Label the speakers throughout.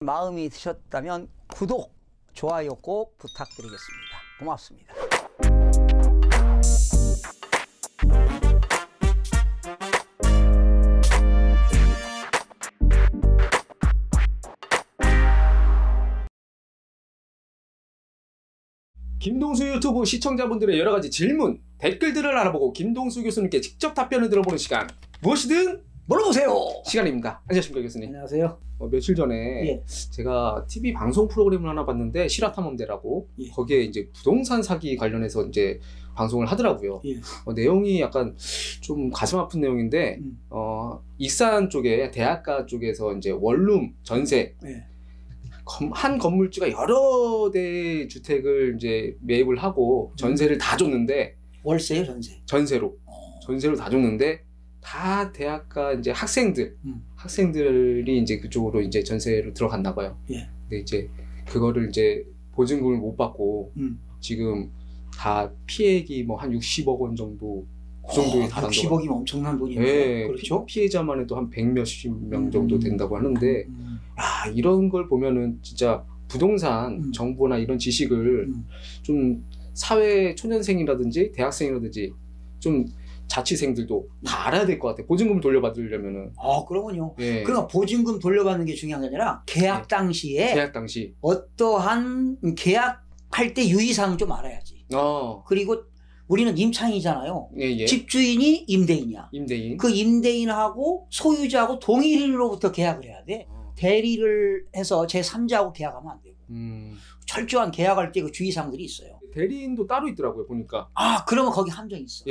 Speaker 1: 마음이 드셨다면 구독, 좋아요 꼭 부탁드리겠습니다. 고맙습니다.
Speaker 2: 김동수 유튜브 시청자분들의 여러가지 질문, 댓글들을 알아보고 김동수 교수님께 직접 답변을 들어보는 시간, 무엇이든
Speaker 1: 물어보세요.
Speaker 2: 시간입니다. 안녕하십니까 교수님.
Speaker 1: 안녕하세요.
Speaker 2: 며칠 전에 제가 TV 방송 프로그램을 하나 봤는데, 실화탐험대라고 거기에 이제 부동산 사기 관련해서 이제 방송을 하더라고요. 내용이 약간 좀 가슴 아픈 내용인데, 익산 쪽에 대학가 쪽에서 이제 원룸 전세, 한 건물주가 여러 대 주택을 이제 매입을 하고 전세를 다 줬는데,
Speaker 1: 월세요, 전세?
Speaker 2: 전세로 다 줬는데, 다 대학가 이제 학생들이 이제 그쪽으로 이제 전세로 들어갔나 봐요. 근데 이제 그거를 이제 보증금을 못 받고 지금 다 피해액이 뭐 한 60억 원 정도, 그 정도에 달한다고.
Speaker 1: 60억이면 엄청난 돈이네요.
Speaker 2: 네,
Speaker 1: 그렇죠?
Speaker 2: 피해자만 해도 한 100몇십 명 정도 된다고 하는데, 이런 걸 보면은 진짜 부동산 정보나 이런 지식을 좀 사회 초년생이라든지 대학생이라든지 좀 자취생들도 다 알아야 될 것 같아요. 보증금 돌려받으려면은.
Speaker 1: 그러면요. 그러니까 보증금 돌려받는 게 중요한 게 아니라 계약 당시에 어떠한 계약할 때 유의사항 좀 알아야지. 그리고 우리는 임차인이잖아요. 집주인이 임대인이야. 그 임대인하고 소유자하고 동일인으로부터 계약을 해야 돼. 대리를 해서 제3자하고 계약하면 안 되고. 철저한 계약할 때 그 주의사항들이 있어요.
Speaker 2: 대리인도 따로 있더라고요, 보니까.
Speaker 1: 그러면 거기 함정이 있어.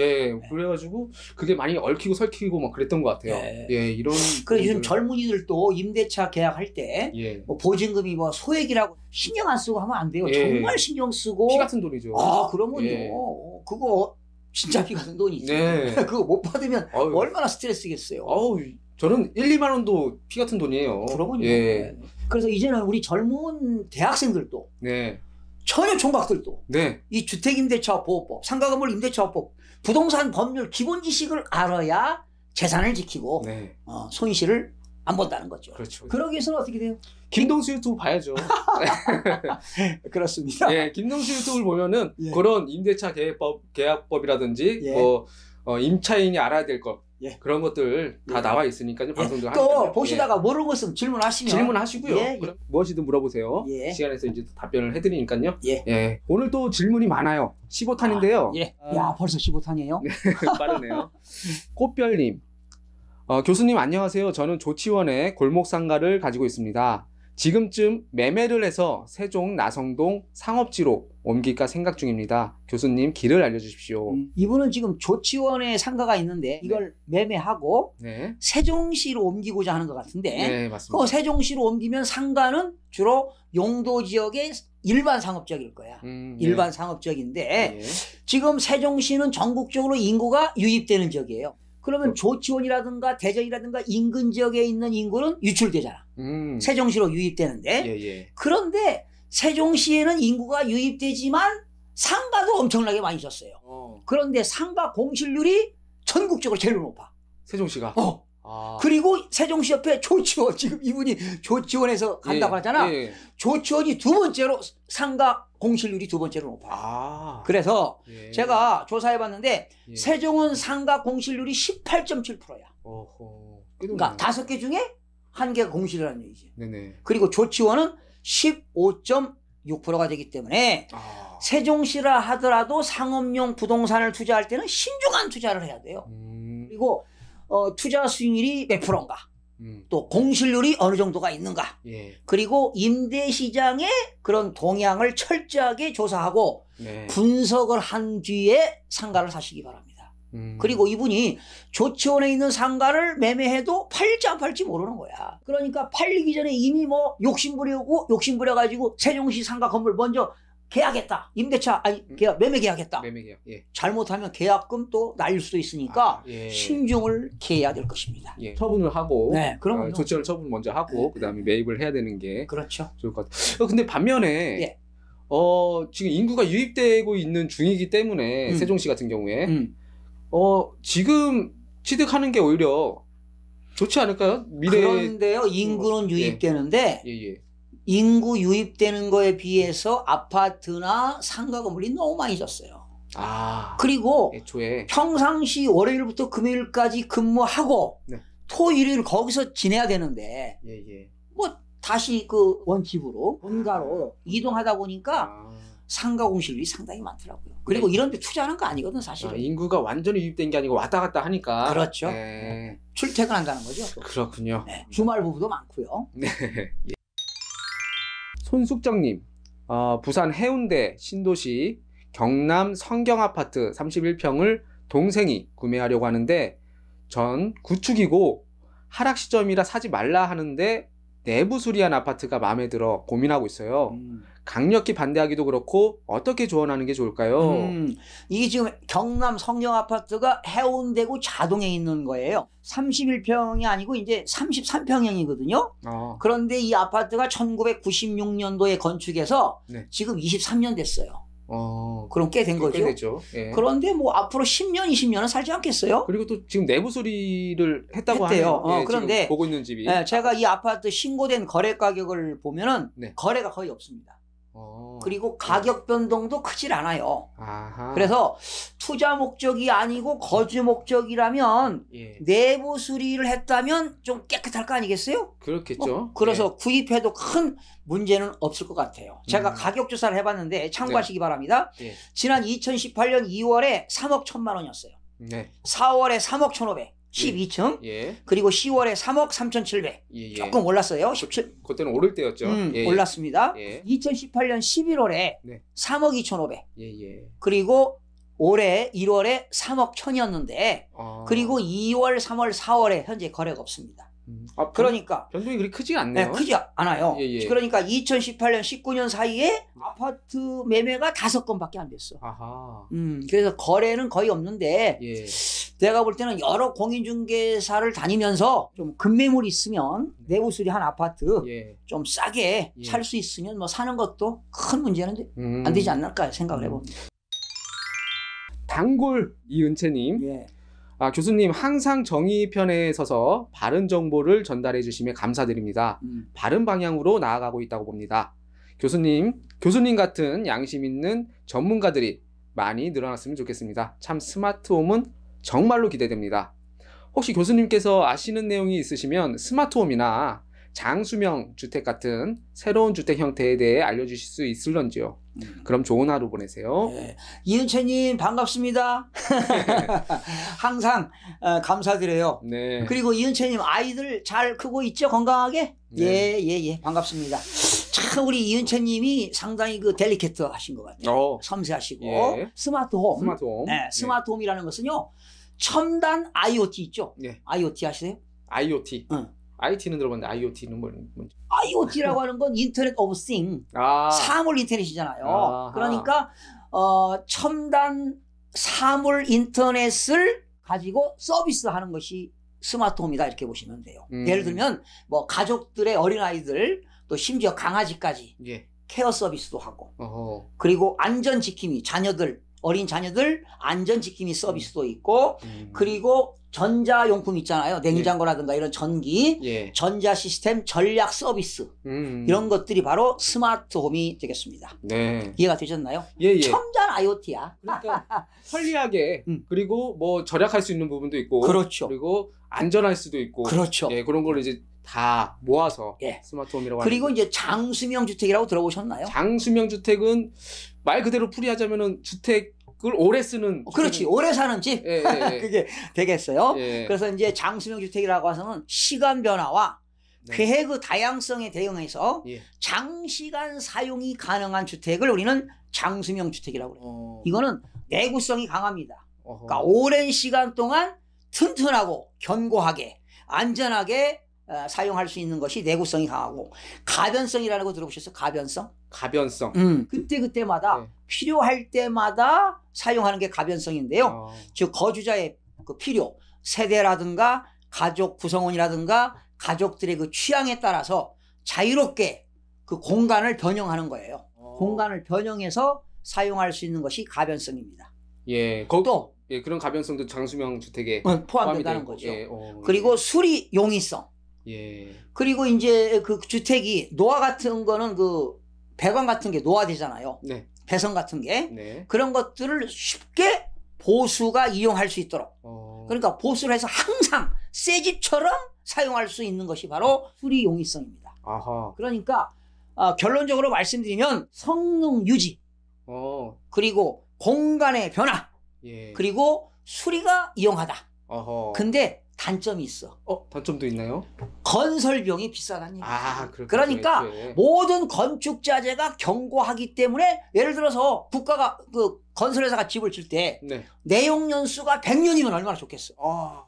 Speaker 2: 그래가지고 그게 많이 얽히고 설키고 막 그랬던 것 같아요. 이런.
Speaker 1: 그래, 요즘 젊은이들도 임대차 계약할 때 뭐 보증금이 뭐 소액이라고 신경 안 쓰고 하면 안 돼요. 정말 신경 쓰고.
Speaker 2: 피 같은 돈이죠.
Speaker 1: 그러면요. 그거 진짜 피 같은 돈이지. 그거 못 받으면 얼마나 스트레스겠어요.
Speaker 2: 저는 1, 2만 원도 피 같은 돈이에요.
Speaker 1: 그러군요. 그래서 이제는 우리 젊은 대학생들도 처녀 총각들도 이 주택임대차보호법, 상가건물 임대차보호법, 부동산 법률 기본 지식을 알아야 재산을 지키고 손실을 안 본다는 거죠.
Speaker 2: 그렇죠.
Speaker 1: 그러기 위해서는 어떻게 돼요?
Speaker 2: 김동수 유튜브 봐야죠.
Speaker 1: 그렇습니다.
Speaker 2: 김동수 유튜브를 보면은 그런 임대차 계약법이라든지 뭐 임차인이 알아야 될 것, 그런 것들 다 나와 있으니까요. 방송도
Speaker 1: 또 보시다가 모르는 거 있으면
Speaker 2: 질문하시고요. 그럼 무엇이든 물어보세요. 시간에서 이제 답변을 해드리니까요. 오늘 또 질문이 많아요. 15탄인데요.
Speaker 1: 야, 벌써 15탄이에요?
Speaker 2: 빠르네요. 꽃별님, 교수님 안녕하세요. 저는 조치원에 골목상가를 가지고 있습니다. 지금쯤 매매를 해서 세종 나성동 상업지로 옮길까 생각 중입니다. 교수님 길을 알려주십시오.
Speaker 1: 이분은 지금 조치원에 상가가 있는데 이걸 매매하고 세종시로 옮기고자 하는 것 같은데,
Speaker 2: 맞습니다.
Speaker 1: 세종시로 옮기면 상가는 주로 용도 지역의 일반 상업지역일 거야. 일반 상업지역인데 지금 세종시는 전국적으로 인구가 유입되는 지역이에요. 그러면 조치원이라든가 대전이라든가 인근 지역에 있는 인구는 유출되잖아. 세종시로 유입되는데 그런데 세종시에는 인구가 유입되지만 상가도 엄청나게 많이 졌어요. 그런데 상가 공실률이 전국적으로 제일 높아.
Speaker 2: 세종시가?
Speaker 1: 그리고 세종시 옆에 조치원, 지금 이분이 조치원에서 간다고 하잖아. 조치원이 두 번째로 상가 공실률이 두 번째로 높아. 그래서 제가 조사해봤는데 세종은 상가 공실률이 18.7%야. 그러니까 5개 중에 1개가 공실이라는 얘기지. 그리고 조치원은 15.6%가 되기 때문에 세종시라 하더라도 상업용 부동산을 투자할 때는 신중한 투자를 해야 돼요. 그리고 투자 수익률이 몇 프로인가, 또 공실률이 어느 정도가 있는가, 그리고 임대시장의 그런 동향을 철저하게 조사하고 분석을 한 뒤에 상가를 사시기 바랍니다. 그리고 이분이 조치원에 있는 상가를 매매해도 팔릴지 안 팔릴지 모르는 거야. 그러니까 팔리기 전에 이미 뭐 욕심부려가지고 세종시 상가 건물 먼저 계약했다. 임대차, 매매 계약했다. 잘못하면 계약금 또 날릴 수도 있으니까 신중을 기해야 될 것입니다.
Speaker 2: 처분을 하고,
Speaker 1: 그러면
Speaker 2: 조치원 처분 먼저 하고, 그 다음에 매입을 해야 되는 게 좋을 것 같아요. 근데 반면에, 지금 인구가 유입되고 있는 중이기 때문에, 세종시 같은 경우에, 지금 취득하는 게 오히려 좋지 않을까요?
Speaker 1: 그런데요, 인구는 유입되는데, 인구 유입되는 거에 비해서 아파트나 상가 건물이 너무 많이 졌어요. 그리고
Speaker 2: 애초에
Speaker 1: 평상시 월요일부터 금요일까지 근무하고
Speaker 2: 네.
Speaker 1: 토, 일요일 거기서 지내야 되는데 뭐 다시 그 원집으로 본가로 이동하다 보니까 상가 공실률이 상당히 많더라고요. 그리고 이런 데 투자하는 거 아니거든 사실은.
Speaker 2: 인구가 완전히 유입된 게 아니고 왔다 갔다 하니까.
Speaker 1: 그렇죠. 출퇴근한다는 거죠. 또.
Speaker 2: 그렇군요.
Speaker 1: 네. 주말 부부도 많고요.
Speaker 2: 네. 손숙정님, 부산 해운대 신도시 경남 성경아파트 31평을 동생이 구매하려고 하는데 전 구축이고 하락 시점이라 사지 말라 하는데 내부 수리한 아파트가 마음에 들어 고민하고 있어요. 강력히 반대하기도 그렇고 어떻게 조언하는 게 좋을까요?
Speaker 1: 이게 지금 경남 성경아파트가 해운대구 자동에 있는 거예요. 31평이 아니고 이제 33평형이거든요. 그런데 이 아파트가 1996년도에 건축해서
Speaker 2: 네.
Speaker 1: 지금 23년 됐어요. 그럼 꽤 된 거죠.
Speaker 2: 꽤 되죠. 예.
Speaker 1: 그런데 뭐 앞으로 10년, 20년은 살지 않겠어요?
Speaker 2: 그리고 또 지금 내부 수리를 했다고
Speaker 1: 했대요.
Speaker 2: 하네요.
Speaker 1: 그런데
Speaker 2: 지금 보고 있는 집이.
Speaker 1: 제가 이 아파트 신고된 거래 가격을 보면은
Speaker 2: 네.
Speaker 1: 거래가 거의 없습니다. 그리고 가격 변동도 크질 않아요. 그래서 투자 목적이 아니고 거주 목적이라면 내부 수리를 했다면 좀 깨끗할 거 아니겠어요?
Speaker 2: 그렇겠죠.
Speaker 1: 그래서 구입해도 큰 문제는 없을 것 같아요. 제가 가격 조사를 해봤는데 참고하시기 바랍니다. 지난 2018년 2월에 3억 1천만 원이었어요. 4월에 3억 1,500. 12층. 그리고 10월에 3억 3,700. 조금 올랐어요. 17.
Speaker 2: 그때는 오를 때였죠.
Speaker 1: 올랐습니다. 2018년 11월에 3억 2,500. 그리고 올해 1월에 3억 1,000이었는데 그리고 2월, 3월, 4월에 현재 거래가 없습니다. 그러니까
Speaker 2: 변동이 그리 크지 않네요.
Speaker 1: 네, 크지 않아요. 그러니까 2018년, 19년 사이에 아파트 매매가 5건밖에 안 됐어. 그래서 거래는 거의 없는데 내가 볼 때는 여러 공인중개사를 다니면서 좀 급매물이 있으면 내부 수리한 아파트 좀 싸게 살 수 있으면 뭐 사는 것도 큰 문제는 안 되지 않을까 생각을 해봅니다.
Speaker 2: 단골 이은채님. 교수님 항상 정의 편에 서서 바른 정보를 전달해 주시며 감사드립니다. 바른 방향으로 나아가고 있다고 봅니다. 교수님 같은 양심 있는 전문가들이 많이 늘어났으면 좋겠습니다. 참 스마트홈은 정말로 기대됩니다. 혹시 교수님께서 아시는 내용이 있으시면 스마트홈이나 장수명 주택 같은 새로운 주택 형태에 대해 알려주실 수 있을런지요? 그럼 좋은 하루 보내세요.
Speaker 1: 이은채님 반갑습니다. 항상 감사드려요. 그리고 이은채님 아이들 잘 크고 있죠? 건강하게? 반갑습니다. 참 우리 이은채님이 상당히 그 델리케트 하신 것 같아요. 섬세하시고 스마트홈. 스마트홈이라는 것은요 첨단 IoT 있죠? IoT 아시세요?
Speaker 2: IoT. IT는 들어봤는데 IoT는 뭔지.
Speaker 1: IoT라고 하는 건 인터넷 오브 싱. 사물 인터넷이잖아요. 그러니까 첨단 사물 인터넷을 가지고 서비스하는 것이 스마트홈이다 이렇게 보시면 돼요. 예를 들면 뭐 가족들의 어린아이들 또 심지어 강아지까지 케어 서비스도 하고 그리고 안전지킴이 어린 자녀들 안전지킴이 서비스도 있고 그리고 전자용품 있잖아요. 냉장고라든가 이런 전기, 전자 시스템 전략 서비스 이런 것들이 바로 스마트홈이 되겠습니다. 이해가 되셨나요? 첨단 IoT야.
Speaker 2: 그러니까 편리하게 그리고 뭐 절약할 수 있는 부분도 있고 그리고 안전할 수도 있고 그런 걸 이제 다 모아서 스마트홈이라고 하는
Speaker 1: 그리고 이제 장수명 주택이라고 들어보셨나요?
Speaker 2: 장수명 주택은 말 그대로 풀이하자면은 주택을 오래 쓰는
Speaker 1: 그렇지 오래 사는 집 그게 되겠어요. 그래서 이제 장수명 주택이라고 해서는 시간 변화와 계획의 다양성에 대응해서 장시간 사용이 가능한 주택을 우리는 장수명 주택이라고 그래요. 이거는 내구성이 강합니다. 그러니까 오랜 시간 동안 튼튼하고 견고하게 안전하게 사용할 수 있는 것이 내구성이 강하고 가변성이라는 거 들어보셨어요? 가변성. 그때마다 필요할 때마다 사용하는 게 가변성인데요. 즉 거주자의 그 필요, 세대라든가 가족 구성원이라든가 가족들의 그 취향에 따라서 자유롭게 그 공간을 변형하는 거예요. 공간을 변형해서 사용할 수 있는 것이 가변성입니다.
Speaker 2: 그런 가변성도 장수명 주택에
Speaker 1: 포함된다는 거죠. 그리고 수리 용이성.
Speaker 2: 예.
Speaker 1: 그리고 이제 그 주택이 노화 같은 거는 그 배관 같은 게 노화되잖아요.
Speaker 2: 네.
Speaker 1: 배선 같은 게.
Speaker 2: 네.
Speaker 1: 그런 것들을 쉽게 보수가 이용할 수 있도록. 그러니까 보수를 해서 항상 새 집처럼 사용할 수 있는 것이 바로 수리 용이성입니다.
Speaker 2: 아하.
Speaker 1: 그러니까 결론적으로 말씀드리면 성능 유지, 그리고 공간의 변화,
Speaker 2: 예.
Speaker 1: 그리고 수리가 이용하다.
Speaker 2: 어허.
Speaker 1: 근데 단점이 있어.
Speaker 2: 단점도 있나요?
Speaker 1: 건설 비용이 비싸다는 얘기죠.
Speaker 2: 그렇군요.
Speaker 1: 그러니까
Speaker 2: 애초에.
Speaker 1: 모든 건축 자재가 견고하기 때문에 예를 들어서 국가가 그 건설회사가 집을 질 때
Speaker 2: 네.
Speaker 1: 내용 연수가 100년이면 얼마나 좋겠어.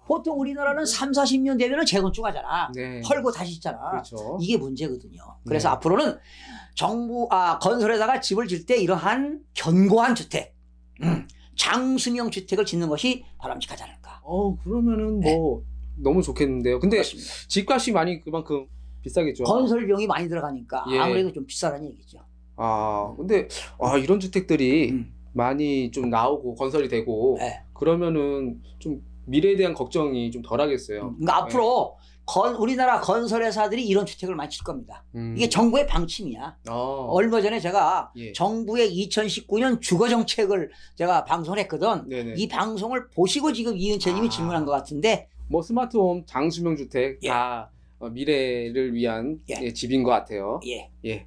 Speaker 1: 보통 우리나라는 3, 40년 되면 재건축하잖아.
Speaker 2: 네.
Speaker 1: 헐고 다시 짓잖아.
Speaker 2: 그렇죠.
Speaker 1: 이게 문제거든요. 그래서
Speaker 2: 네.
Speaker 1: 앞으로는 건설회사가 집을 질 때 이러한 견고한 주택, 장수명 주택을 짓는 것이 바람직하지 않을까.
Speaker 2: 그러면은 뭐 너무 좋겠는데요. 근데
Speaker 1: 그렇습니다.
Speaker 2: 집값이 많이 그만큼 비싸겠죠.
Speaker 1: 건설 비용이 많이 들어가니까
Speaker 2: 예.
Speaker 1: 아무래도 좀 비싸다는 얘기죠.
Speaker 2: 근데 이런 주택들이 많이 좀 나오고 건설이 되고
Speaker 1: 네.
Speaker 2: 그러면은 좀 미래에 대한 걱정이 좀 덜하겠어요.
Speaker 1: 그러니까 앞으로 우리나라 건설회사들이 이런 주택을 많이 칠 겁니다. 이게 정부의 방침이야. 얼마 전에 제가
Speaker 2: 예.
Speaker 1: 정부의 2019년 주거정책을 제가 방송을 했거든.
Speaker 2: 네네.
Speaker 1: 이 방송을 보시고 지금 이은채님이 질문한 것 같은데,
Speaker 2: 뭐 스마트홈, 장수명 주택
Speaker 1: 예.
Speaker 2: 다 미래를 위한
Speaker 1: 예.
Speaker 2: 집인 것 같아요.
Speaker 1: 예.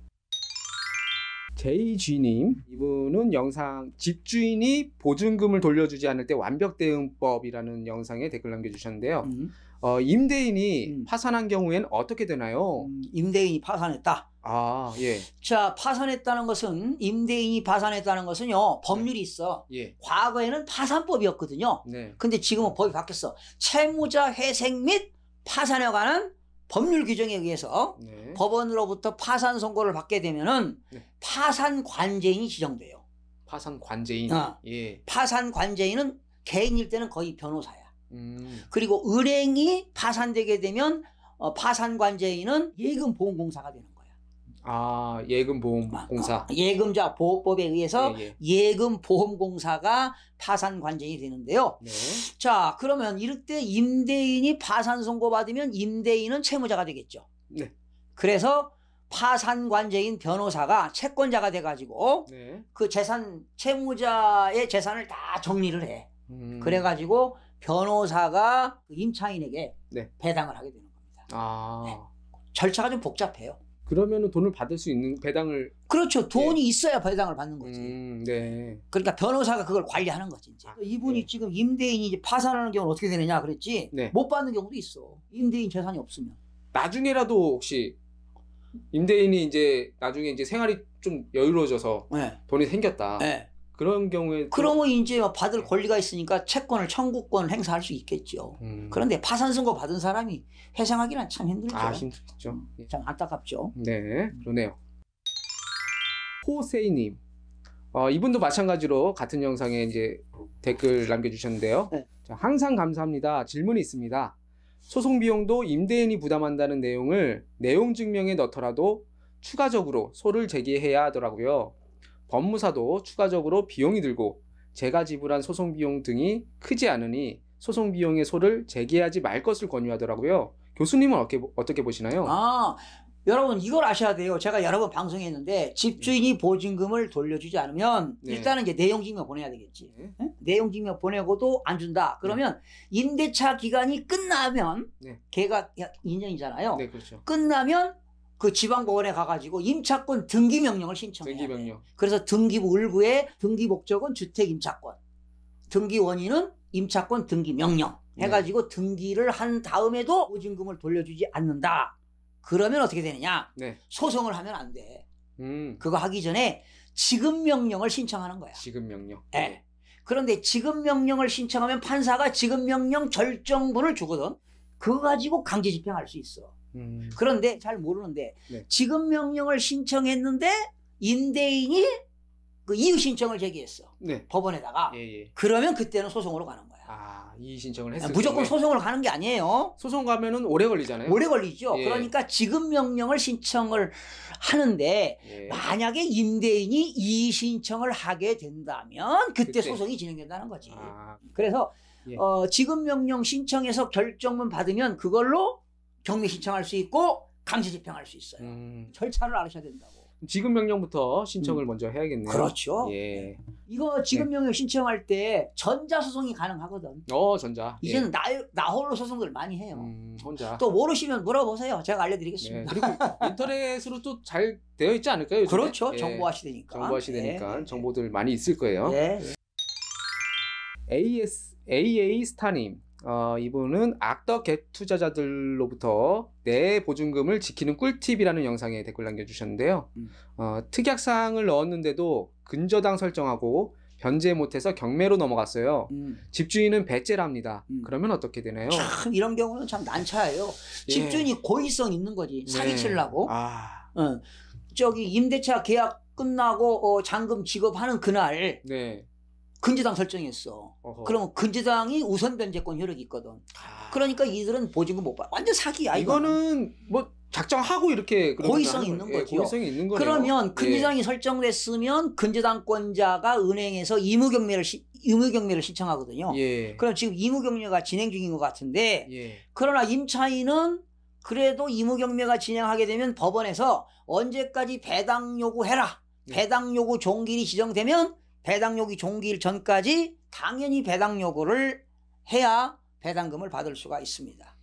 Speaker 2: JG님, 이분은 영상 집주인이 보증금을 돌려주지 않을 때 완벽 대응법이라는 영상에 댓글 남겨주셨는데요. 임대인이 파산한 경우엔 어떻게 되나요?
Speaker 1: 임대인이 파산했다.
Speaker 2: 예.
Speaker 1: 자, 파산했다는 것은, 임대인이 파산했다는 것은요, 법률이 있어.
Speaker 2: 예.
Speaker 1: 과거에는 파산법이었거든요.
Speaker 2: 네.
Speaker 1: 근데 지금은 법이 바뀌었어. 채무자 회생 및 파산에 관한 법률 규정에 의해서
Speaker 2: 네.
Speaker 1: 법원으로부터 파산 선고를 받게 되면은
Speaker 2: 네.
Speaker 1: 파산 관제인이 지정돼요.
Speaker 2: 파산 관제인. 예.
Speaker 1: 파산 관제인은 개인일 때는 거의 변호사야. 그리고 은행이 파산되게 되면 파산 관제인은 예금보험공사가 되는 거야.
Speaker 2: 예금보험공사.
Speaker 1: 예금자 보호법에 의해서
Speaker 2: 예.
Speaker 1: 예금보험공사가 파산 관제인이 되는데요.
Speaker 2: 네.
Speaker 1: 자, 그러면 이럴 때 임대인이 파산 선고받으면 임대인은 채무자가 되겠죠.
Speaker 2: 네.
Speaker 1: 그래서 파산 관제인 변호사가 채권자가 돼가지고
Speaker 2: 네.
Speaker 1: 그 채무자의 재산을 다 정리를 해. 그래가지고 변호사가 그 임차인에게
Speaker 2: 네.
Speaker 1: 배당을 하게 되는 겁니다. 네.
Speaker 2: 절차가
Speaker 1: 절차가 좀 복잡해요.
Speaker 2: 그러면은 돈을 받을 수 있는 배당을.
Speaker 1: 그렇죠. 돈이 있어야 배당을 받는 거지.
Speaker 2: 네.
Speaker 1: 그러니까 변호사가 그걸 관리하는 거지. 이제. 이분이
Speaker 2: 네.
Speaker 1: 지금 임대인이 이제 파산하는 경우는 어떻게 되느냐 그랬지.
Speaker 2: 네.
Speaker 1: 못 받는 경우도 있어. 임대인 재산이 없으면.
Speaker 2: 나중에라도 혹시 임대인이 이제 나중에 이제 생활이 좀 여유로워져서
Speaker 1: 네.
Speaker 2: 돈이 생겼다.
Speaker 1: 네.
Speaker 2: 그런 경우에
Speaker 1: 그러면 이제 받을 권리가 있으니까 채권을 청구권 행사할 수 있겠죠. 그런데 파산 선고 받은 사람이 회생하기는 참 힘들죠.
Speaker 2: 힘들죠.
Speaker 1: 참 안타깝죠.
Speaker 2: 네, 그러네요. 호세이님, 이분도 마찬가지로 같은 영상에 이제 댓글 남겨주셨는데요.
Speaker 1: 네.
Speaker 2: 자, 항상 감사합니다. 질문이 있습니다. 소송 비용도 임대인이 부담한다는 내용을 내용 증명에 넣더라도 추가적으로 소를 제기해야 하더라고요. 법무사도 추가적으로 비용이 들고 제가 지불한 소송 비용 등이 크지 않으니 소송 비용의 소를 제기하지 말 것을 권유하더라고요. 교수님은 어떻게 보시나요?
Speaker 1: 여러분 이걸 아셔야 돼요. 제가 여러 번 방송했는데 집주인이 보증금을 돌려주지 않으면
Speaker 2: 네.
Speaker 1: 일단은 이제 내용증명 보내야 되겠지. 네? 내용증명 보내고도 안 준다. 그러면 임대차 기간이 끝나면 걔가 2년이잖아요.
Speaker 2: 네, 그렇죠.
Speaker 1: 끝나면 그 지방법원에 가가지고 임차권 등기 명령을 신청해야 돼.
Speaker 2: 등기명령.
Speaker 1: 그래서 등기부 을구의 등기 목적은 주택 임차권, 등기 원인은 임차권 등기 명령 해가지고 등기를 한 다음에도 보증금을 돌려주지 않는다. 그러면 어떻게 되느냐? 소송을 하면 안 돼. 그거 하기 전에 지급 명령을 신청하는 거야.
Speaker 2: 지급 명령.
Speaker 1: 네. 그런데 지급 명령을 신청하면 판사가 지급 명령 절정본을 주거든. 그거 가지고 강제 집행할 수 있어. 그런데 잘 모르는데 지급 명령을 신청했는데 임대인이 그 이의 신청을 제기했어. 법원에다가. 그러면 그때는 소송으로 가는 거야.
Speaker 2: 이의 신청을 했을
Speaker 1: 무조건
Speaker 2: 경우에.
Speaker 1: 소송을 가는 게 아니에요.
Speaker 2: 소송 가면은 오래 걸리잖아요.
Speaker 1: 오래 걸리죠. 그러니까 지급 명령을 신청을 하는데 만약에 임대인이 이의 신청을 하게 된다면 그때 소송이 진행된다는 거지. 그래서 지급 명령 신청해서 결정문 받으면 그걸로 경매 신청할 수 있고 강제 집행할 수 있어요. 절차를 알으셔야 된다고.
Speaker 2: 지급 명령부터 신청을 먼저 해야겠네요.
Speaker 1: 그렇죠.
Speaker 2: 예.
Speaker 1: 이거 지급 명령 신청할 때 전자 소송이 가능하거든.
Speaker 2: 전자.
Speaker 1: 이제는 나 홀로 소송들 많이 해요.
Speaker 2: 혼자.
Speaker 1: 또 모르시면 물어보세요. 제가 알려드리겠습니다.
Speaker 2: 그리고 인터넷으로 또 잘 되어 있지 않을까요? 요즘에?
Speaker 1: 그렇죠. 정보화 시대니까.
Speaker 2: 정보화 시대니까 정보들 많이 있을 거예요.
Speaker 1: 예.
Speaker 2: AA 스타님. 이분은 악덕 갭 투자자들로부터 내 보증금을 지키는 꿀팁이라는 영상에 댓글 남겨주셨는데요. 특약사항을 넣었는데도 근저당 설정하고 변제 못해서 경매로 넘어갔어요. 집주인은 배째랍니다. 그러면 어떻게 되나요?
Speaker 1: 참 이런 경우는 참 난처해요. 집주인이 고의성 있는 거지. 사기치려고. 저기 임대차 계약 끝나고 잔금 지급하는 그날 근저당 설정했어. 그러면 근저당이 우선 변제권 효력이 있거든. 그러니까 이들은 보증금 못 받아. 완전 사기야.
Speaker 2: 이거는 뭐 작정하고 이렇게
Speaker 1: 고의성이 있는 거죠.
Speaker 2: 고의성이 있는 거네요.
Speaker 1: 그러면 근저당이 설정됐으면 근저당권자가 은행에서 의무경매를 신청하거든요. 그럼 지금 의무경매가 진행 중인 것 같은데 그러나 임차인은 그래도 의무경매가 진행하게 되면 법원에서 언제까지 배당 요구해라. 배당 요구 종기일이 지정되면 배당 요구 종기일 전까지 당연히 배당 요구를 해야 배당금을 받을 수가 있습니다.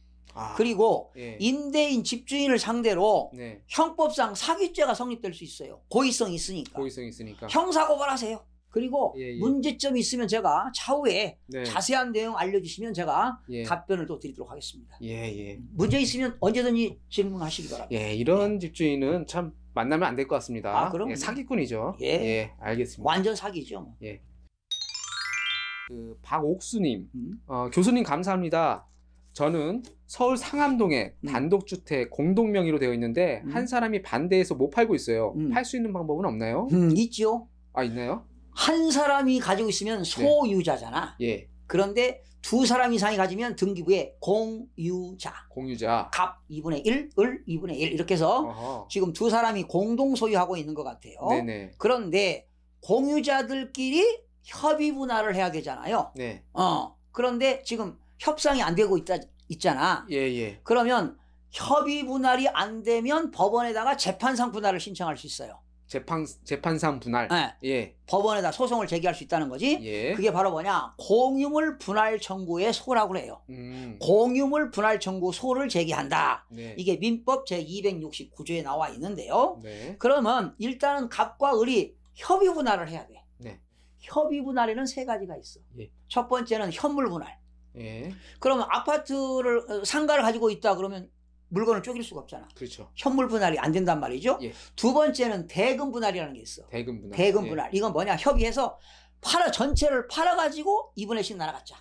Speaker 1: 그리고 임대인 집주인을 상대로 형법상 사기죄가 성립될 수 있어요. 고의성이 있으니까. 형사고발하세요. 그리고 문제점이 있으면 제가 차후에 자세한 내용 알려주시면 제가 답변을 또 드리도록 하겠습니다. 문제 있으면 언제든지 질문하시기 바랍니다.
Speaker 2: 이런 집주인은 참 만나면 안 될 것 같습니다.
Speaker 1: 그럼
Speaker 2: 사기꾼이죠. 알겠습니다.
Speaker 1: 완전 사기죠.
Speaker 2: 박옥수님, 교수님 감사합니다. 저는 서울 상암동에 단독주택 공동명의로 되어 있는데 한 사람이 반대해서 못 팔고 있어요. 팔 수 있는 방법은 없나요?
Speaker 1: 있죠.
Speaker 2: 있나요?
Speaker 1: 한 사람이 가지고 있으면 소유자잖아. 그런데 두 사람 이상이 가지면 등기부에 공유자. 갑 2분의 1, 을 2분의 1 이렇게 해서 지금 두 사람이 공동 소유하고 있는 것 같아요. 그런데 공유자들끼리 협의 분할을 해야 되잖아요. 그런데 지금 협상이 안 되고 있잖아. 그러면 협의 분할이 안 되면 법원에다가 재판상 분할을 신청할 수 있어요.
Speaker 2: 재판상 분할.
Speaker 1: 법원에다 소송을 제기할 수 있다는 거지. 그게 바로 뭐냐? 공유물 분할 청구의 소라고 해요. 공유물 분할 청구 소를 제기한다. 이게 민법 제269조에 나와 있는데요. 그러면 일단은 갑과 을이 협의 분할을 해야 돼. 협의 분할에는 세 가지가 있어. 첫 번째는 현물 분할. 그러면 아파트를 상가를 가지고 있다 그러면 물건을 쪼갤 수가 없잖아. 현물 분할이 안 된단 말이죠. 두 번째는 대금 분할이라는 게 있어. 대금 분할. 이건 뭐냐? 협의해서 전체를 팔아가지고 2분의 1씩 나눠갔자.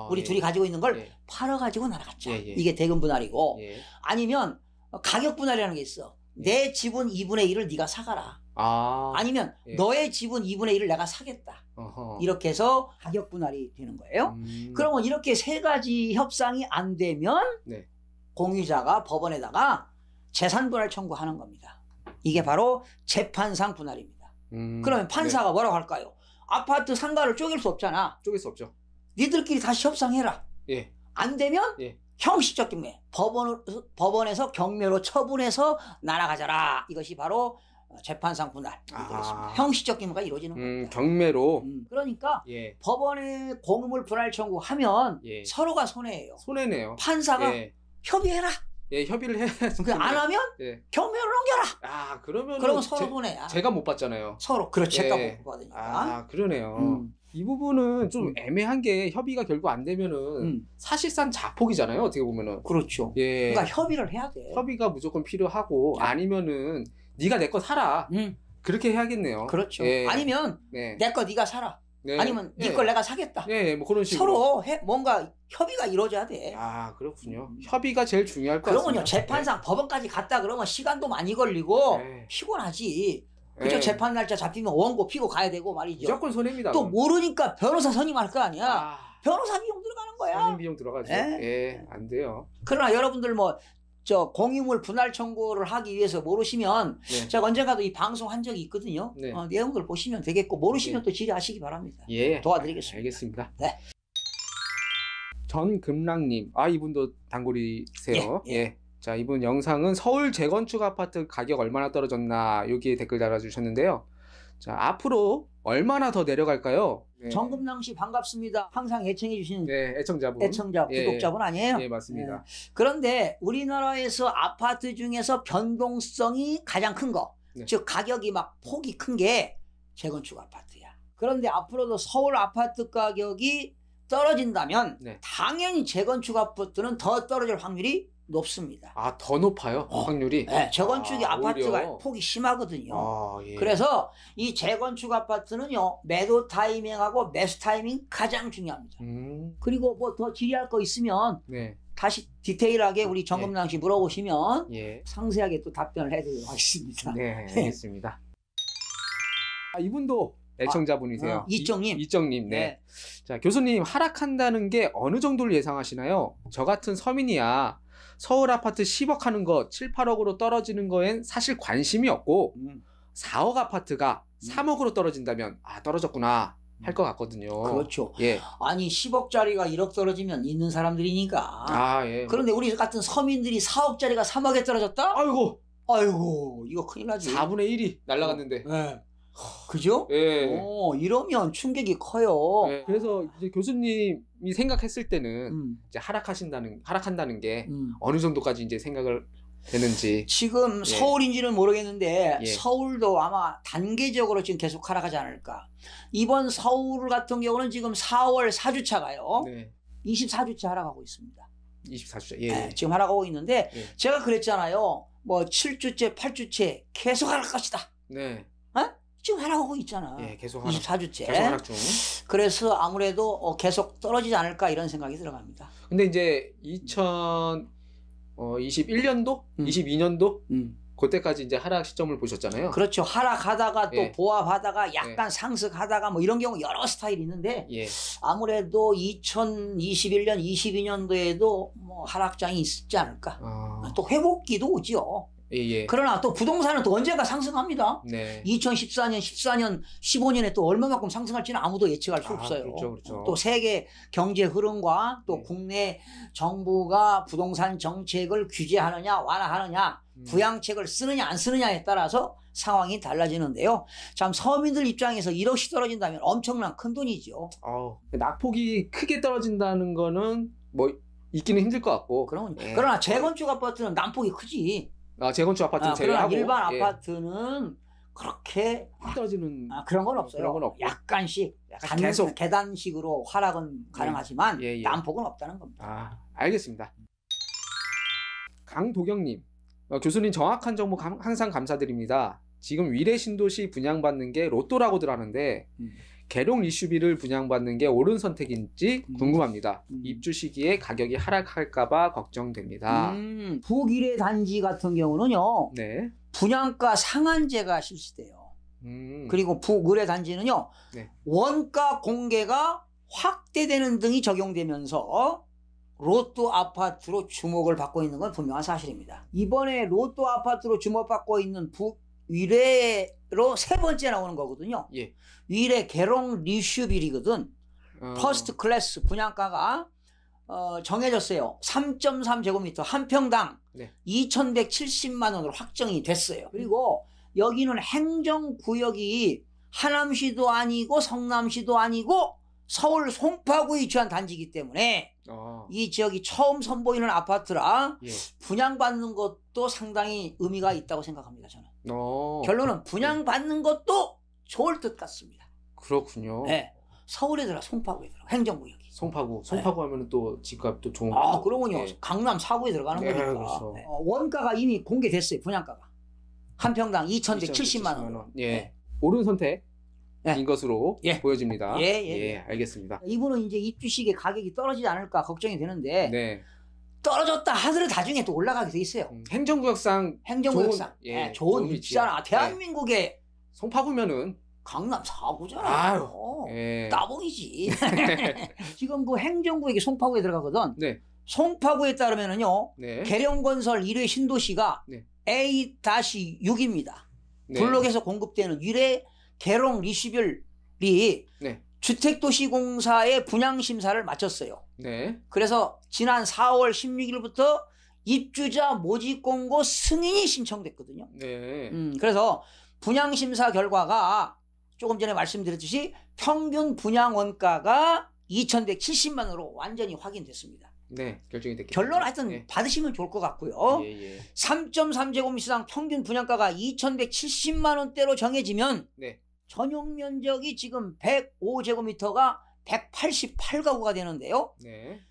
Speaker 1: 우리 둘이 가지고 있는 걸 팔아가지고 나눠갔자. 이게 대금 분할이고. 아니면 가격 분할이라는 게 있어. 내 지분 2분의 1을 네가 사가라. 아니면 너의 지분 2분의 1을 내가 사겠다. 이렇게 해서 가격 분할이 되는 거예요. 그러면 이렇게 세 가지 협상이 안 되면 공유자가 법원에다가 재산 분할 청구하는 겁니다. 이게 바로 재판상 분할입니다. 그러면 판사가 뭐라고 할까요? 아파트 상가를 쪼갤 수 없잖아.
Speaker 2: 쪼갤 수 없죠.
Speaker 1: 니들끼리 다시 협상해라. 안 되면 형식적 경매. 법원에서 경매로 처분해서 날아가져라. 이것이 바로 재판상 분할이 되겠습니다. 형식적 경매가 이루어지는 겁니다.
Speaker 2: 경매로.
Speaker 1: 그러니까 법원에 공유물 분할 청구하면 서로가 손해예요.
Speaker 2: 손해네요.
Speaker 1: 판사가 협의해라.
Speaker 2: 협의를 해.
Speaker 1: 안 하면 경매로 넘겨라. 그러면 서로 손해야.
Speaker 2: 제가 못 받잖아요.
Speaker 1: 서로. 제가 못 받으니까.
Speaker 2: 그러네요. 이 부분은 좀 애매한 게 협의가 결국 안 되면은 사실상 자폭이잖아요. 어떻게 보면은.
Speaker 1: 그렇죠. 그러니까 협의를 해야 돼.
Speaker 2: 협의가 무조건 필요하고 아니면은 네가 내 거 사라. 그렇게 해야겠네요.
Speaker 1: 그렇죠. 아니면 내 거 네가 사라. 아니면 네 걸 내가 사겠다.
Speaker 2: 뭐 그런 식으로.
Speaker 1: 서로 뭔가 협의가 이루어져야 돼.
Speaker 2: 그렇군요. 협의가 제일 중요할 것 같습니다.
Speaker 1: 그러면요, 재판상 법원까지 갔다 그러면 시간도 많이 걸리고 피곤하지. 그죠? 재판 날짜 잡히면 원고 피고 가야 되고 말이죠.
Speaker 2: 무조건 손해입니다.
Speaker 1: 또 모르니까 변호사 선임할 거 아니야. 변호사 비용 들어가는 거야.
Speaker 2: 선임 비용 들어가죠. 안 돼요.
Speaker 1: 그러나 여러분들 공유물 분할 청구를 하기 위해서 모르시면 제가 언젠가도 이 방송 한 적이 있거든요. 내용들 보시면 되겠고 모르시면 또 질의하시기 바랍니다. 도와드리겠습니다.
Speaker 2: 알겠습니다. 전금랑님, 이분도 단골이세요. 자, 이분 영상은 서울 재건축 아파트 가격 얼마나 떨어졌나 여기에 댓글 달아주셨는데요. 자, 앞으로 얼마나 더 내려갈까요?
Speaker 1: 네. 정금랑 씨 반갑습니다. 항상 애청해 주시는
Speaker 2: 네, 애청자,
Speaker 1: 구독자분 아니에요?
Speaker 2: 예, 맞습니다.
Speaker 1: 그런데 우리나라에서 아파트 중에서 변동성이 가장 큰 거, 즉 가격이 막 폭이 큰 게 재건축 아파트야. 그런데 앞으로도 서울 아파트 가격이 떨어진다면 당연히 재건축 아파트는 더 떨어질 확률이 높습니다.
Speaker 2: 아, 더 높아요? 확률이?
Speaker 1: 네, 재건축이 아파트가 오히려 폭이 심하거든요. 예. 그래서 이 재건축 아파트는요, 매도 타이밍하고 매수 타이밍 가장 중요합니다. 그리고 뭐 더 질의할 거 있으면 다시 디테일하게 우리 정금랑 씨 물어보시면 상세하게 또 답변을 해드리도록 하겠습니다.
Speaker 2: 네, 알겠습니다. 이분도 애청자분이세요. 이정님. 네. 자, 교수님, 하락한다는 게 어느 정도를 예상하시나요? 저 같은 서민이야 서울 아파트 10억 하는 거 7, 8억으로 떨어지는 거엔 사실 관심이 없고 4억 아파트가 3억으로 떨어진다면 떨어졌구나 할 것 같거든요.
Speaker 1: 그렇죠. 예. 아니 10억짜리가 1억 떨어지면 있는 사람들이니까. 예. 그런데 우리 같은 서민들이 4억짜리가 3억에 떨어졌다? 아이고 이거 큰일 나지.
Speaker 2: 4분의 1이 날아갔는데.
Speaker 1: 네. 그죠?
Speaker 2: 예.
Speaker 1: 이러면 충격이 커요.
Speaker 2: 예. 그래서 이제 교수님이 생각했을 때는 이제 하락한다는 게 어느 정도까지 이제 생각을 되는지.
Speaker 1: 지금 서울인지는 모르겠는데 서울도 아마 단계적으로 지금 계속 하락하지 않을까. 이번 서울 같은 경우는 지금 4월 4주차가요. 24주차 하락하고 있습니다.
Speaker 2: 24주차.
Speaker 1: 네, 지금 하락하고 있는데 제가 그랬잖아요. 뭐 7주째, 8주째 계속 하락 것이다. 지금 하락하고 있잖아.
Speaker 2: 계속 하락.
Speaker 1: 24주째.
Speaker 2: 계속 하락 중.
Speaker 1: 그래서 아무래도 계속 떨어지지 않을까 이런 생각이 들어갑니다.
Speaker 2: 근데 이제 2021년도? 22년도? 그때까지 이제 하락 시점을 보셨잖아요.
Speaker 1: 그렇죠. 하락하다가 또 보합하다가 약간 상승하다가 뭐 이런 경우 여러 스타일이 있는데 아무래도 2021년, 22년도에도 뭐 하락장이 있지 않을까. 또 회복기도 오죠. 그러나 또 부동산은 또 언젠가 상승합니다. 2014년, 14년, 15년에 또 얼마만큼 상승할지는 아무도 예측할 수 없어요.
Speaker 2: 그렇죠.
Speaker 1: 또 세계 경제 흐름과 또 국내 정부가 부동산 정책을 규제하느냐 완화하느냐 부양책을 쓰느냐 안 쓰느냐에 따라서 상황이 달라지는데요. 참 서민들 입장에서 1억씩 떨어진다면 엄청난 큰 돈이죠.
Speaker 2: 낙폭이 크게 떨어진다는 거는 뭐 있기는 힘들 것 같고.
Speaker 1: 그러나 재건축 아파트는 난폭이 크지.
Speaker 2: 재건축 아파트는 제외하고
Speaker 1: 일반 아파트는 그렇게
Speaker 2: 떨어지는
Speaker 1: 그런 건 없어요.
Speaker 2: 그런 건 없고.
Speaker 1: 약간씩 계속 계단식으로 하락은 가능하지만 난폭은 없다는 겁니다.
Speaker 2: 알겠습니다. 강도경님, 교수님 정확한 정보 항상 감사드립니다. 지금 위례 신도시 분양받는 게 로또라고들 하는데 계룡 리슈비를 분양받는 게 옳은 선택인지 궁금합니다. 입주 시기에 가격이 하락할까봐 걱정됩니다.
Speaker 1: 북위례 단지 같은 경우는요. 분양가 상한제가 실시돼요. 그리고 북위례 단지는요. 원가 공개가 확대되는 등이 적용되면서 로또 아파트로 주목을 받고 있는 건 분명한 사실입니다. 이번에 로또 아파트로 주목받고 있는 위례로 세 번째 나오는 거거든요. 위례 계룡 리슈빌이거든. 퍼스트 클래스 분양가가 정해졌어요. 3.3제곱미터 한 평당 2,170만 원으로 확정이 됐어요. 그리고 여기는 행정구역이 하남시도 아니고 성남시도 아니고 서울 송파구에 위치한 단지이기 때문에 이 지역이 처음 선보이는 아파트라 분양받는 것도 상당히 의미가 있다고 생각합니다. 저는. 결론은 분양받는 것도 좋을 듯 같습니다.
Speaker 2: 그렇군요.
Speaker 1: 서울에 들어가 송파구에 들어가 행정구역이.
Speaker 2: 송파구 하면 또 집값도 좋은
Speaker 1: 그러군요. 강남 4구에 들어가는 거니까.
Speaker 2: 그렇죠.
Speaker 1: 원가가 이미 공개됐어요. 분양가가. 한 평당 2,170만 원.
Speaker 2: 옳은 선택. 인 것으로 보여집니다. 알겠습니다.
Speaker 1: 이분은 이제 입주 시기에 가격이 떨어지지 않을까 걱정이 되는데 떨어졌다 하더라도 나중에 또 올라가게 돼 있어요.
Speaker 2: 행정구역상
Speaker 1: 좋은 위치잖아. 대한민국의
Speaker 2: 송파구면은
Speaker 1: 강남 4구잖아. 따봉이지. 지금 그 행정구역이 송파구에 들어가거든. 송파구에 따르면은요. 계룡건설 1회 신도시가 A-6입니다. 블록에서 공급되는 위례 계룡 리슈빌이 주택도시공사의 분양심사를 마쳤어요. 그래서 지난 4월 16일부터 입주자 모집 공고 승인이 신청됐거든요.
Speaker 2: 네.
Speaker 1: 그래서 분양 심사 결과가 조금 전에 말씀드렸듯이 평균 분양 원가가 2,170만 원으로 완전히 확인됐습니다.
Speaker 2: 네, 결정이 됐겠죠.
Speaker 1: 결론 하여튼
Speaker 2: 예.
Speaker 1: 받으시면 좋을 것 같고요.
Speaker 2: 예.
Speaker 1: 3.3제곱미터당 평균 분양가가 2,170만 원대로 정해지면
Speaker 2: 네.
Speaker 1: 전용 면적이 지금 105제곱미터가 188가구가 되는데요.
Speaker 2: 네.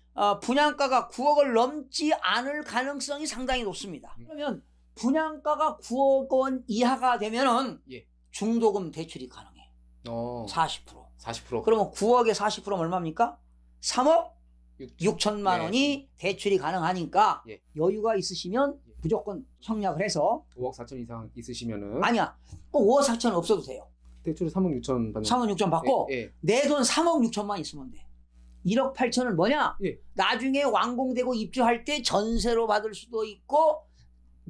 Speaker 1: 분양가가 9억을 넘지 않을 가능성이 상당히 높습니다. 그러면 분양가가 9억 원 이하가 되면은
Speaker 2: 예.
Speaker 1: 중도금 대출이 가능해. 40%.
Speaker 2: 40%.
Speaker 1: 그러면 9억에 40%면 얼마입니까? 3억 6천만 원이 대출이 가능하니까
Speaker 2: 예.
Speaker 1: 여유가 있으시면 무조건 청약을 해서
Speaker 2: 5억 4천 이상 있으시면은
Speaker 1: 아니야. 꼭 5억 4천 없어도 돼요.
Speaker 2: 대출을 3억 6천 받는
Speaker 1: 3억 6천 받고
Speaker 2: 예.
Speaker 1: 내 돈 3억 6천만 있으면 돼. 1억 8천은 뭐냐?
Speaker 2: 예.
Speaker 1: 나중에 완공되고 입주할 때 전세로 받을 수도 있고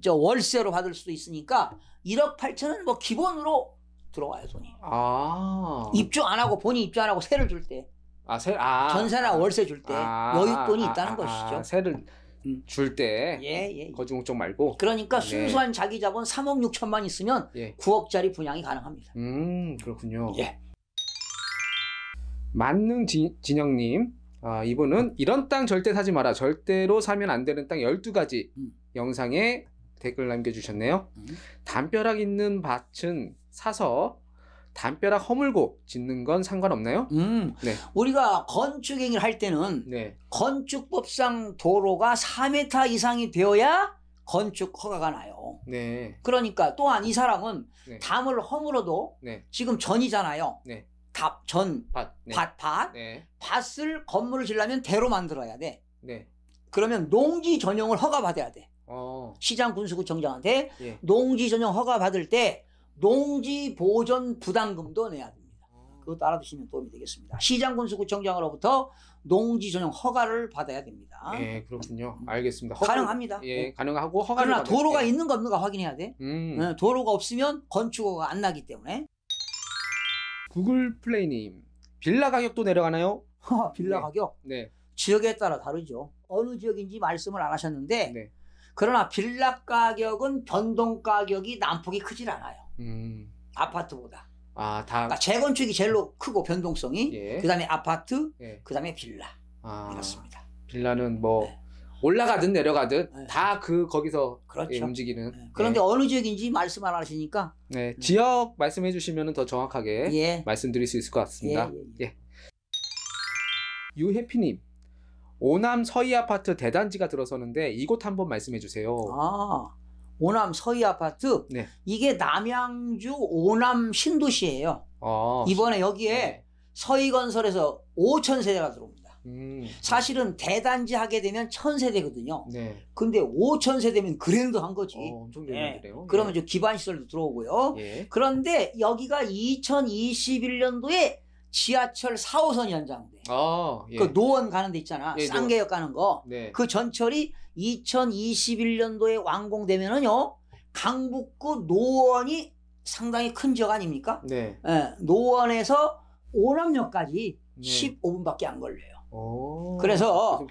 Speaker 1: 월세로 받을 수도 있으니까 1억 8천은 뭐 기본으로 들어와요, 돈이. 입주 안 하고 본인 입주 안 하고 세를 줄 때. 전세나 월세 줄 때 여윳돈이 있다는 것이죠.
Speaker 2: 세를 줄 때
Speaker 1: 예.
Speaker 2: 거주 목적 말고.
Speaker 1: 그러니까 순수한 자기 자본 3억 6천만 있으면 9억짜리 분양이 가능합니다.
Speaker 2: 그렇군요.
Speaker 1: 예.
Speaker 2: 만능 진영님, 이분은 이런 땅 절대 사지 마라. 절대로 사면 안 되는 땅 12가지 영상에 댓글 남겨주셨네요. 담벼락 있는 밭은 사서 담벼락 허물고 짓는 건 상관없나요?
Speaker 1: 네. 우리가 건축 행위를 할 때는
Speaker 2: 네.
Speaker 1: 건축법상 도로가 4m 이상이 되어야 건축 허가가 나요.
Speaker 2: 네.
Speaker 1: 그러니까 또한 이 사람은 담을 허물어도 지금 전이잖아요. 밭. 밭을 건물을 지려면 대로 만들어야 돼. 그러면 농지 전용을 허가받아야 돼. 시장 군수구청장한테 농지 전용 허가받을 때 농지 보존 부담금도 내야 됩니다. 그것도 알아두시면 도움이 되겠습니다. 시장 군수구청장으로부터 농지 전용 허가를 받아야 됩니다.
Speaker 2: 네, 그렇군요. 알겠습니다.
Speaker 1: 가능합니다.
Speaker 2: 예, 가능하고 허가를
Speaker 1: 그러나 도로가 있는가 없는가 확인해야 돼. 도로가 없으면 건축허가 안 나기 때문에.
Speaker 2: 구글 플레이님, 빌라 가격도 내려가나요?
Speaker 1: 빌라 가격?
Speaker 2: 네.
Speaker 1: 지역에 따라 다르죠. 어느 지역인지 말씀을 안 하셨는데 그러나 빌라 가격은 변동 가격이 난폭이 크질 않아요. 아파트보다. 그러니까 재건축이 제일 크고 변동성이 그 다음에 아파트, 그 다음에 빌라 이렇습니다.
Speaker 2: 빌라는 뭐 올라가든 내려가든 다 거기서 그렇죠. 움직이는.
Speaker 1: 그런데 어느 지역인지 말씀 안 하시니까
Speaker 2: 지역 말씀해 주시면 더 정확하게 말씀드릴 수 있을 것 같습니다. 유해피님, 오남 서희 아파트 대단지가 들어서는데 이곳 한번 말씀해 주세요.
Speaker 1: 오남 서희 아파트? 이게 남양주 오남 신도시예요. 이번에 여기에 서희건설에서 5,000세대가 들어옵니다. 사실은 대단지 하게 되면 1,000세대거든요. 근데 5,000세대면 그랜드한 거지.
Speaker 2: 엄청 그래요.
Speaker 1: 그러면 기반시설도 들어오고요. 그런데 여기가 2021년도에 지하철 4호선이 연장돼. 그 노원 가는 데 있잖아. 쌍계역 가는 거. 그 전철이 2021년도에 완공되면은요, 강북구 노원이 상당히 큰 지역 아닙니까? 노원에서 오남역까지 15분밖에 안 걸려요. 그래서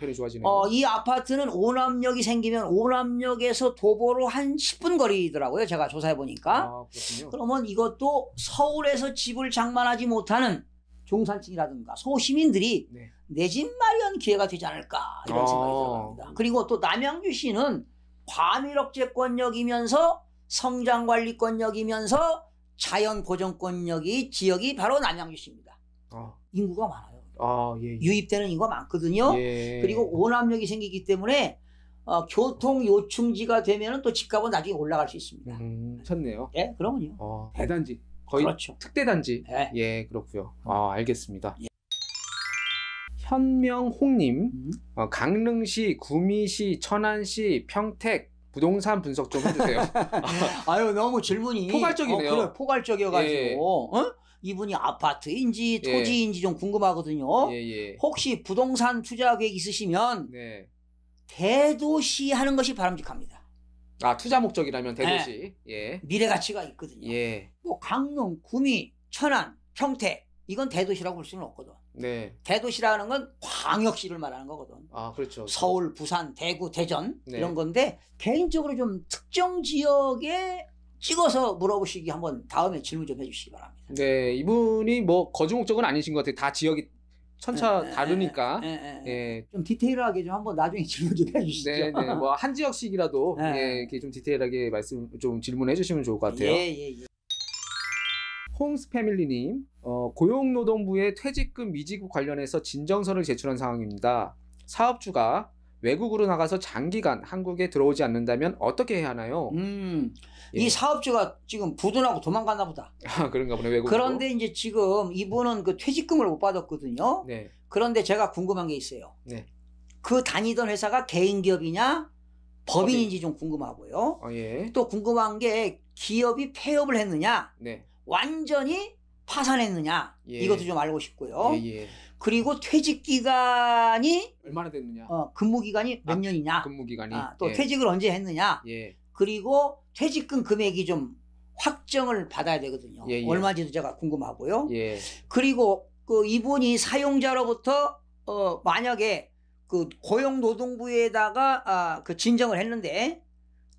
Speaker 1: 이 아파트는 오남역이 생기면 오남역에서 도보로 한 10분 거리더라고요. 제가 조사해 보니까. 그러면 이것도 서울에서 집을 장만하지 못하는 중산층이라든가 소시민들이 내 집 마련 기회가 되지 않을까 이런 생각이 들어갑니다. 그리고 또 남양주시는 과밀억제권역이면서 성장관리권역이면서 자연보전권역이 지역이 바로 남양주시입니다. 인구가 많아요. 유입되는 인구가 많거든요. 그리고 오남역이 생기기 때문에 교통 요충지가 되면 또 집값은 나중에 올라갈 수 있습니다.
Speaker 2: 좋네요.
Speaker 1: 그럼요.
Speaker 2: 대단지. 거의
Speaker 1: 그렇죠.
Speaker 2: 특대단지. 그렇고요. 알겠습니다. 현명홍님, 강릉시, 구미시, 천안시, 평택 부동산 분석 좀 해주세요.
Speaker 1: 아유, 너무 질문이
Speaker 2: 포괄적이네요.
Speaker 1: 그래, 포괄적이어가지고 이분이 아파트인지 토지인지 좀 궁금하거든요. 혹시 부동산 투자 계획 있으시면 대도시 하는 것이 바람직합니다.
Speaker 2: 투자 목적이라면 대도시.
Speaker 1: 미래 가치가 있거든요. 뭐 강릉, 구미, 천안, 평택 이건 대도시라고 볼 수는 없거든.
Speaker 2: 네.
Speaker 1: 대도시라는 건 광역시를 말하는 거거든.
Speaker 2: 아, 그렇죠.
Speaker 1: 서울, 부산, 대구, 대전
Speaker 2: 네.
Speaker 1: 이런 건데 개인적으로 좀 특정 지역에 찍어서 물어보시기 한번 다음에 질문 좀 해주시기 바랍니다.
Speaker 2: 네, 이분이 뭐 거주 목적은 아니신 것 같아요. 다 지역이 천차 다르니까. 예.
Speaker 1: 좀 디테일하게 좀 한번 나중에 질문 좀 해주시죠.
Speaker 2: 네, 네. 뭐 한 지역씩이라도
Speaker 1: 네.
Speaker 2: 예, 이렇게 좀 디테일하게 질문해 주시면 좋을 것 같아요.
Speaker 1: 예.
Speaker 2: 홈스 패밀리님, 고용노동부의 퇴직금 미지급 관련해서 진정서를 제출한 상황입니다. 사업주가 외국으로 나가서 장기간 한국에 들어오지 않는다면 어떻게 해야 하나요? 예.
Speaker 1: 이 사업주가 지금 부도나고 도망갔나 보다.
Speaker 2: 아, 그런가 보네, 외국으로.
Speaker 1: 그런데 이제 지금 이분은 그 퇴직금을 못 받았거든요.
Speaker 2: 네.
Speaker 1: 그런데 제가 궁금한 게 있어요.
Speaker 2: 네.
Speaker 1: 그 다니던 회사가 개인기업이냐 법인인지 좀 궁금하고요.
Speaker 2: 예.
Speaker 1: 또 궁금한 게 기업이 폐업을 했느냐
Speaker 2: 네.
Speaker 1: 완전히 파산했느냐
Speaker 2: 예.
Speaker 1: 이것도 좀 알고 싶고요.
Speaker 2: 예.
Speaker 1: 그리고 퇴직기간이
Speaker 2: 얼마나 됐느냐?
Speaker 1: 근무기간이 몇 년이냐,
Speaker 2: 근무기간이.
Speaker 1: 또
Speaker 2: 예.
Speaker 1: 퇴직을 언제 했느냐,
Speaker 2: 예.
Speaker 1: 그리고 퇴직금 금액이 좀 확정을 받아야 되거든요.
Speaker 2: 예.
Speaker 1: 얼마인지도 제가 궁금하고요.
Speaker 2: 예.
Speaker 1: 그리고 그 이분이 사용자로부터 만약에 그 고용노동부에다가 그 진정을 했는데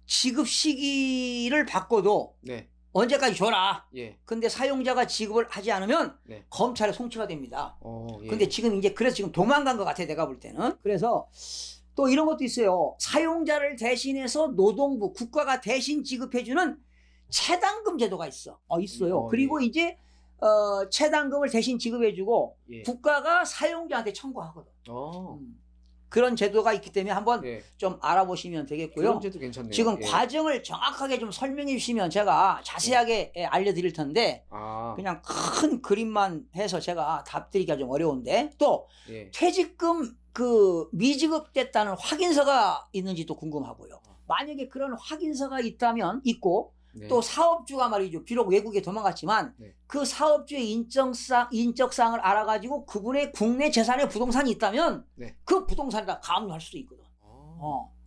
Speaker 1: 지급 시기를 바꿔도
Speaker 2: 네.
Speaker 1: 언제까지 줘라.
Speaker 2: 예.
Speaker 1: 근데 사용자가 지급을 하지 않으면
Speaker 2: 네.
Speaker 1: 검찰에 송치가 됩니다.
Speaker 2: 예.
Speaker 1: 근데 지금 이제 그래서 지금 도망간 것 같아 내가 볼 때는. 그래서 또 이런 것도 있어요. 사용자를 대신해서 노동부 국가가 대신 지급해주는 체당금 제도가 있어. 있어요. 그리고
Speaker 2: 예.
Speaker 1: 이제 체당금을 대신 지급해주고
Speaker 2: 예.
Speaker 1: 국가가 사용자한테 청구하거든.
Speaker 2: 어.
Speaker 1: 그런 제도가 있기 때문에 한번
Speaker 2: 예.
Speaker 1: 좀 알아보시면 되겠고요.
Speaker 2: 그런 제도 괜찮네요.
Speaker 1: 지금
Speaker 2: 예.
Speaker 1: 과정을 정확하게 좀 설명해 주시면 제가 자세하게 알려드릴 텐데 그냥 큰 그림만 해서 제가 답드리기가 좀 어려운데 또
Speaker 2: 예.
Speaker 1: 퇴직금 그 미지급됐다는 확인서가 있는지도 궁금하고요. 만약에 그런 확인서가 있고
Speaker 2: 네.
Speaker 1: 또 사업주가 말이죠. 비록 외국에 도망갔지만
Speaker 2: 네.
Speaker 1: 그 사업주의 인적사항을 알아가지고 그분의 국내 재산에 부동산이 있다면
Speaker 2: 네.
Speaker 1: 그 부동산에다 가압류할 수도 있거든.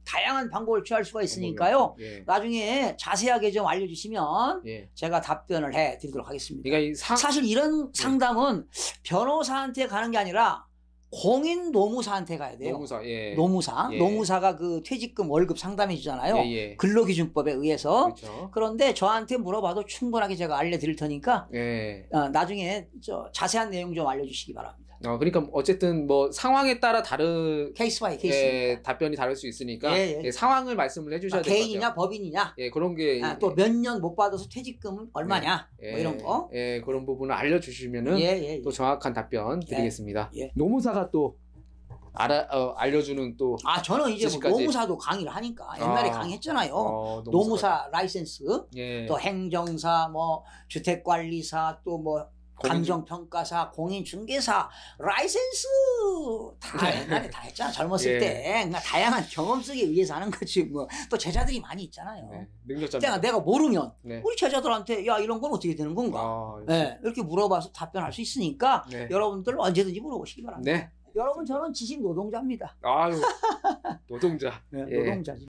Speaker 1: 다양한 방법을 취할 수가 있으니까요.
Speaker 2: 예.
Speaker 1: 나중에 자세하게 좀 알려주시면
Speaker 2: 예.
Speaker 1: 제가 답변을 해드리도록 하겠습니다.
Speaker 2: 그러니까
Speaker 1: 사실 이런 상담은 변호사한테 가는 게 아니라 공인 노무사한테 가야 돼요.
Speaker 2: 노무사, 예.
Speaker 1: 노무사.
Speaker 2: 예.
Speaker 1: 노무사가 그 퇴직금 월급 상담해 주잖아요.
Speaker 2: 예.
Speaker 1: 근로기준법에 의해서.
Speaker 2: 그렇죠.
Speaker 1: 그런데 저한테 물어봐도 충분하게 제가 알려드릴 테니까
Speaker 2: 예.
Speaker 1: 나중에 자세한 내용 좀 알려주시기 바랍니다.
Speaker 2: 그러니까 어쨌든 뭐 상황에 따라
Speaker 1: 케이스 바이 케이스.
Speaker 2: 답변이 다를 수 있으니까
Speaker 1: 예.
Speaker 2: 예, 상황을 말씀을 해주셔야 될 것 같아요.
Speaker 1: 개인이냐 법인이냐.
Speaker 2: 예, 그런 게
Speaker 1: 또 몇 년 못 받아서 퇴직금은 얼마냐.
Speaker 2: 예.
Speaker 1: 뭐 이런 거.
Speaker 2: 예, 그런 부분을 알려주시면은 또 정확한 답변 드리겠습니다.
Speaker 1: 예.
Speaker 2: 노무사가 또 알려주는 또
Speaker 1: 저는 이제 뭐
Speaker 2: 지식까지.
Speaker 1: 노무사도 강의를 하니까 옛날에 강의했잖아요.
Speaker 2: 노무사.
Speaker 1: 노무사 라이센스,
Speaker 2: 예.
Speaker 1: 또 행정사, 뭐 주택관리사, 또 뭐 감정평가사, 공인중개사, 라이센스 다 옛날에 다 했잖아. 젊었을
Speaker 2: 예.
Speaker 1: 때. 그러니까 다양한 경험 속에 위해서 하는 거지. 뭐 또 제자들이 많이 있잖아요.
Speaker 2: 네. 능력자.
Speaker 1: 내가 모르면
Speaker 2: 네.
Speaker 1: 우리 제자들한테 야 이런 건 어떻게 되는 건가? 네, 이렇게 물어봐서 답변할 수 있으니까
Speaker 2: 네.
Speaker 1: 여러분들 언제든지 물어보시기 바랍니다.
Speaker 2: 네.
Speaker 1: 여러분 저는 지식 노동자입니다.
Speaker 2: 아유, 노동자.
Speaker 1: 네,
Speaker 2: 예.
Speaker 1: 노동자지.